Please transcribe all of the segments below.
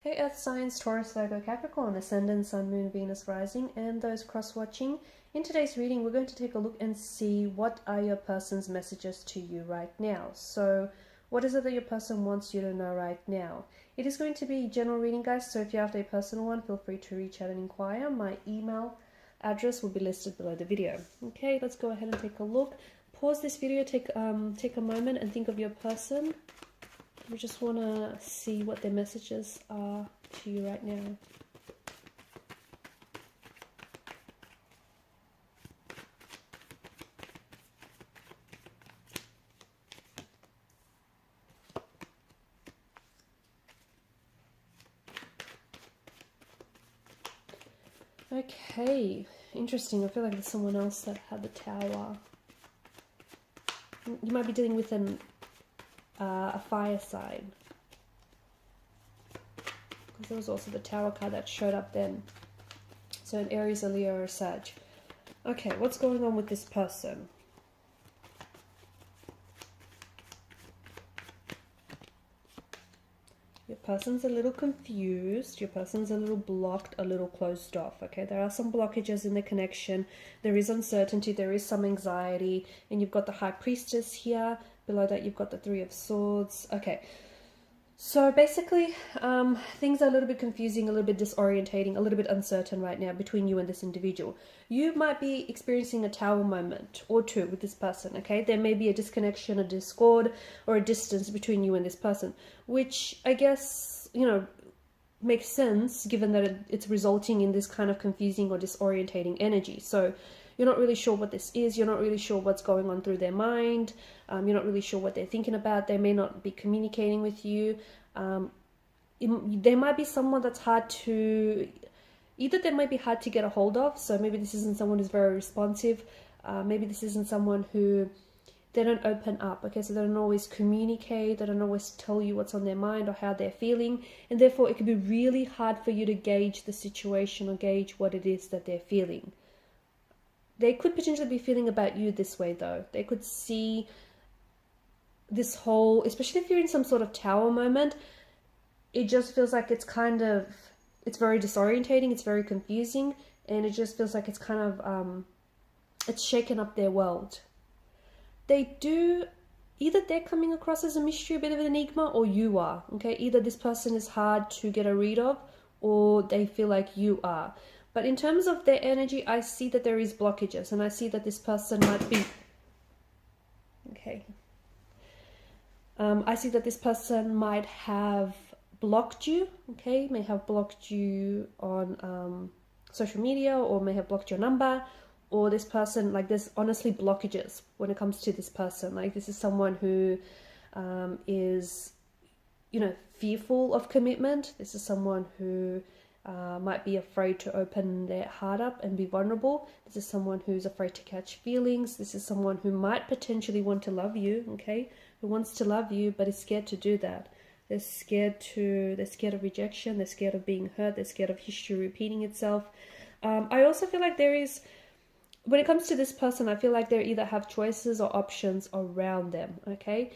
Hey Earth signs, Taurus, Virgo, Capricorn, Ascendant, Sun, Moon, Venus, Rising, and those cross-watching. In today's reading, we're going to take a look and see what are your person's messages to you right now. So what is it that your person wants you to know right now? It is going to be general reading, guys, so if you have a personal one, feel free to reach out and inquire. My email address will be listed below the video. Okay, let's go ahead and take a look. Pause this video, take a moment and think of your person. We just want to see what their messages are to you right now. Okay, interesting. I feel like there's someone else that had the Tower. You might be dealing with a fire sign. Because there was also the Tower card that showed up then. So an Aries, a Leo, or a Sag. Okay, what's going on with this person? Your person's a little confused. Your person's a little blocked, a little closed off. Okay, there are some blockages in the connection. There is uncertainty. There is some anxiety. And you've got the High Priestess here. Below that, you've got the Three of Swords. Okay. So basically, things are a little bit confusing, a little bit disorientating, a little bit uncertain right now between you and this individual. You might be experiencing a Tower moment or two with this person, okay? There may be a disconnection, a discord, or a distance between you and this person, which I guess, you know, makes sense given that it's resulting in this kind of confusing or disorientating energy. So you're not really sure what this is. You're not really sure what's going on through their mind. You're not really sure what they're thinking about. They may not be communicating with you. There might be someone that's hard to... Either they might be hard to get a hold of. So maybe this isn't someone who's very responsive. Maybe this isn't someone who... They don't open up, okay? So they don't always communicate. They don't always tell you what's on their mind or how they're feeling. And therefore, it can be really hard for you to gauge the situation or gauge what it is that they're feeling. They could potentially be feeling about you this way, though. They could see this whole, especially if you're in some sort of Tower moment, it just feels like it's it's very disorientating, it's very confusing, and it just feels like it's kind of, it's shaken up their world. Either they're coming across as a mystery, a bit of an enigma, or you are, okay? Either this person is hard to get a read of, or they feel like you are. But in terms of their energy, I see that there is blockages, and I see that this person might be... Okay. I see that this person might have blocked you, okay? May have blocked you on social media, or may have blocked your number, or this person, like, there's honestly blockages when it comes to this person. Like, this is someone who is, you know, fearful of commitment. This is someone who... might be afraid to open their heart up and be vulnerable. This is someone who's afraid to catch feelings. This is someone who might potentially want to love you, okay? Who wants to love you, but is scared to do that. They're scared of rejection. They're scared of being hurt. They're scared of history repeating itself. I also feel like there is, when it comes to this person, I feel like they either have choices or options around them, okay?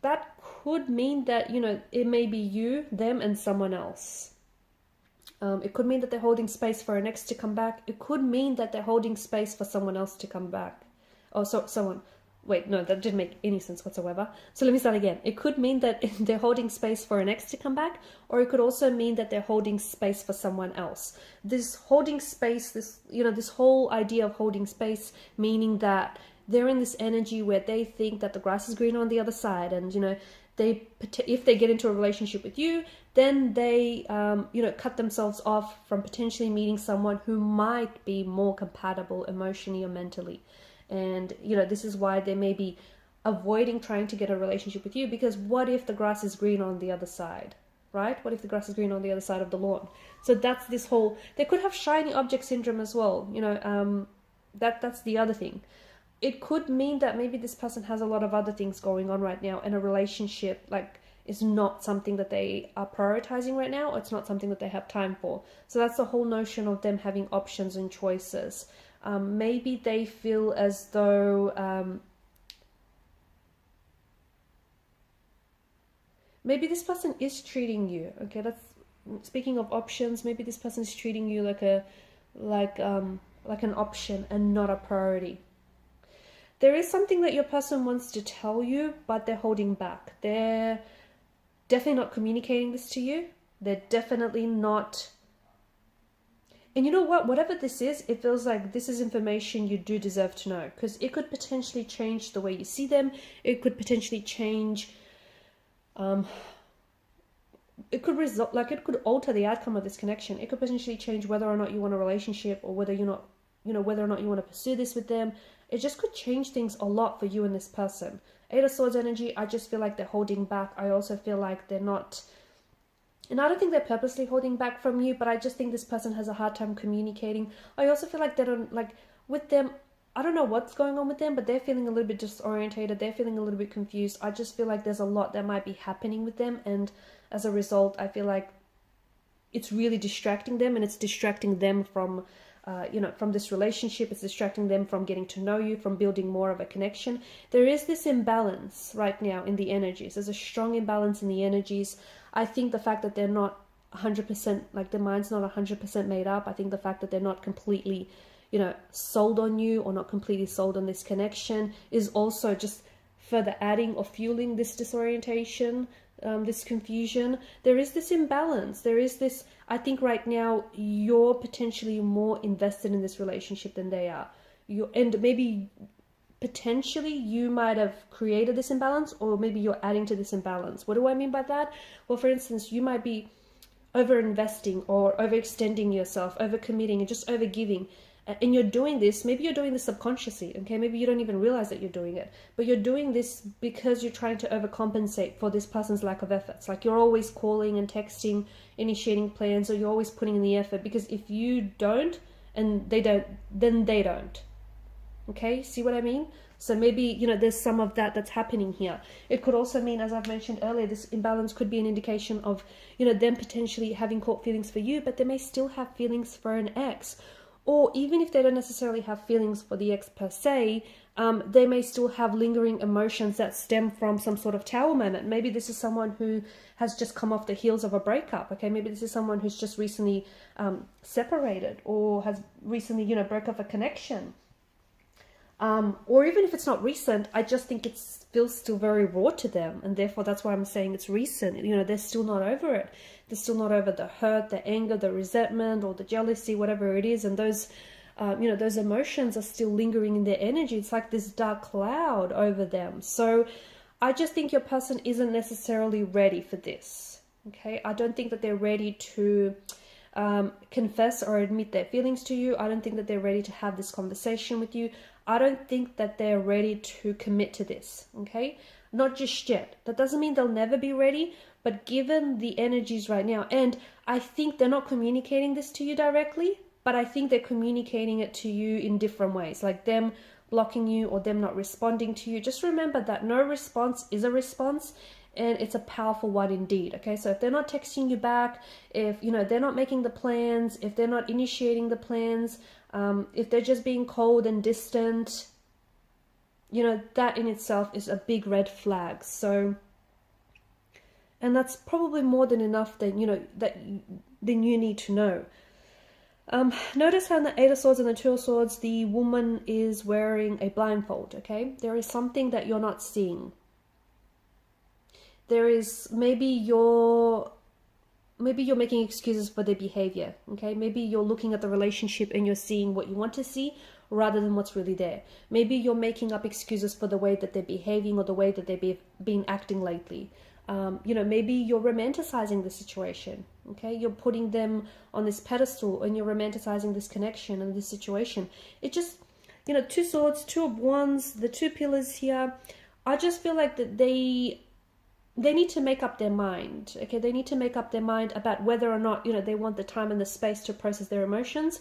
That could mean that, you know, it may be you, them, and someone else. It could mean that they're holding space for an ex to come back. It could mean that they're holding space for someone else to come back. Oh, so someone... Wait, no, that didn't make any sense whatsoever. So let me start again. It could mean that they're holding space for an ex to come back, or it could also mean that they're holding space for someone else. This holding space, this whole idea of holding space, meaning that they're in this energy where they think that the grass is greener on the other side, and, you know, if they get into a relationship with you, then they, cut themselves off from potentially meeting someone who might be more compatible emotionally or mentally. And, you know, this is why they may be avoiding trying to get a relationship with you, because what if the grass is green on the other side, right? What if the grass is green on the other side of the lawn? So that's this whole... They could have shiny object syndrome as well, you know, that's the other thing. It could mean that maybe this person has a lot of other things going on right now, and a relationship, like, is not something that they are prioritizing right now, or it's not something that they have time for. So that's the whole notion of them having options and choices. Maybe they feel as though maybe this person is treating you, okay, that's speaking of options, maybe this person is treating you like an option and not a priority. There is something that your person wants to tell you, but they're holding back. They're definitely not communicating this to you. They're definitely not. And you know what? Whatever this is, it feels like this is information you do deserve to know, because it could potentially change the way you see them. It could potentially change. It could result, like it could alter the outcome of this connection. It could potentially change whether or not you want a relationship, or whether you're not, whether or not you want to pursue this with them. It just could change things a lot for you and this person. 8 of Swords energy, I just feel like they're holding back. I also feel like they're not. And I don't think they're purposely holding back from you, but I just think this person has a hard time communicating. I also feel like they don't, like, with them, I don't know what's going on with them, but they're feeling a little bit disorientated. They're feeling a little bit confused. I just feel like there's a lot that might be happening with them. And as a result, I feel like it's really distracting them, and it's distracting them from, from this relationship. It's distracting them from getting to know you, from building more of a connection. There is this imbalance right now in the energies. There's a strong imbalance in the energies. I think the fact that they're not 100%, like their mind's not 100% made up. I think the fact that they're not completely, sold on you, or not completely sold on this connection, is also just further adding or fueling this disorientation, this confusion. There is this imbalance. There is this, I think right now you're potentially more invested in this relationship than they are. And maybe potentially you might have created this imbalance, or maybe you're adding to this imbalance. What do I mean by that? Well, for instance, you might be over-investing or overextending yourself, over-committing and just over-giving. And you're doing this, maybe you're doing this subconsciously, okay? Maybe you don't even realize that you're doing it. But you're doing this because you're trying to overcompensate for this person's lack of efforts. Like you're always calling and texting, initiating plans, or you're always putting in the effort. Because if you don't, and they don't, then they don't. Okay, see what I mean? So maybe, there's some of that that's happening here. It could also mean, as I've mentioned earlier, this imbalance could be an indication of, them potentially having caught feelings for you, but they may still have feelings for an ex. Or even if they don't necessarily have feelings for the ex per se, they may still have lingering emotions that stem from some sort of tower moment. Maybe this is someone who has just come off the heels of a breakup. Okay, maybe this is someone who's just recently separated, or has recently, broke off a connection. Or even if it's not recent, I just think it feels still very raw to them, and therefore that's why I'm saying it's recent. They're still not over it. They're still not over the hurt, the anger, the resentment, or the jealousy, whatever it is, and those those emotions are still lingering in their energy. It's like this dark cloud over them. So I just think your person isn't necessarily ready for this. Okay, I don't think that they're ready to confess or admit their feelings to you. I don't think that they're ready to have this conversation with you. I don't think that they're ready to commit to this, okay? Not just yet. That doesn't mean they'll never be ready, but given the energies right now, and I think they're not communicating this to you directly, but I think they're communicating it to you in different ways, like them blocking you or them not responding to you. Just remember that no response is a response, and it's a powerful one indeed, okay? So if they're not texting you back, if, they're not making the plans, if they're not initiating the plans, if they're just being cold and distant, that in itself is a big red flag. So, and that's probably more than enough that, than you need to know. Notice how in the 8 of Swords and the 2 of Swords, the woman is wearing a blindfold, okay? There is something that you're not seeing. There is, maybe you're making excuses for their behavior, okay? Maybe you're looking at the relationship and you're seeing what you want to see rather than what's really there. Maybe you're making up excuses for the way that they're behaving or the way that they've been acting lately. Maybe you're romanticizing the situation, okay? You're putting them on this pedestal and you're romanticizing this connection and this situation. It just, 2 swords, 2 of wands, the 2 pillars here. I just feel like that they need to make up their mind, okay? They need to make up their mind about whether or not, they want the time and the space to process their emotions,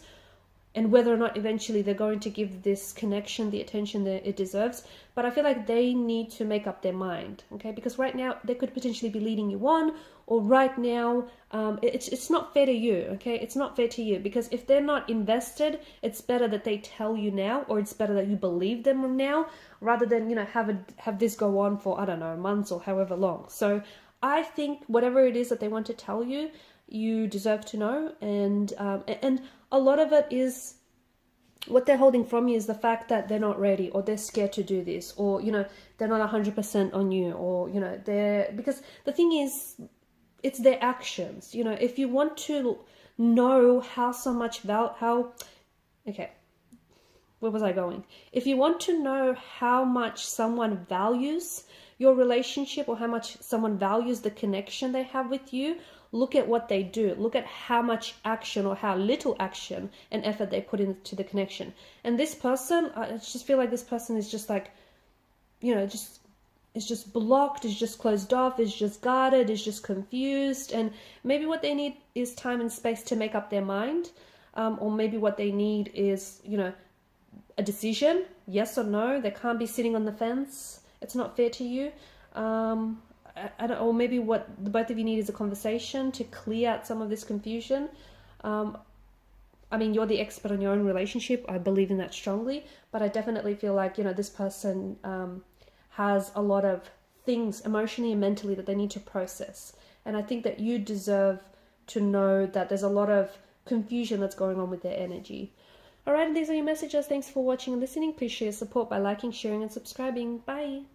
and whether or not eventually they're going to give this connection the attention that it deserves. But I feel like they need to make up their mind, okay? Because right now they could potentially be leading you on, or right now it's not fair to you, okay? It's not fair to you, because if they're not invested, it's better that they tell you now, or it's better that you believe them now, rather than have this go on for, I don't know, months or however long. So I think whatever it is that they want to tell you, you deserve to know. And a lot of it is, what they're holding from you is the fact that they're not ready, or they're scared to do this, or, you know, they're not 100% on you, or, you know, because the thing is, it's their actions. You know, if you want to know okay, where was I going? If you want to know how much someone values your relationship, or how much someone values the connection they have with you, look at what they do. Look at how much action, or how little action and effort they put into the connection. And this person, I just feel like this person is just like, you know, is just blocked, is just closed off, is just guarded, is just confused. And maybe what they need is time and space to make up their mind. Or maybe what they need is, you know, a decision, yes or no. They can't be sitting on the fence. It's not fair to you. I don't, or maybe what the both of you need is a conversation to clear out some of this confusion. I mean, you're the expert on your own relationship. I believe in that strongly, but I definitely feel like, you know, this person has a lot of things emotionally and mentally that they need to process. And I think that you deserve to know that there's a lot of confusion that's going on with their energy. Alright, these are your messages. Thanks for watching and listening. Please show your support by liking, sharing, and subscribing. Bye.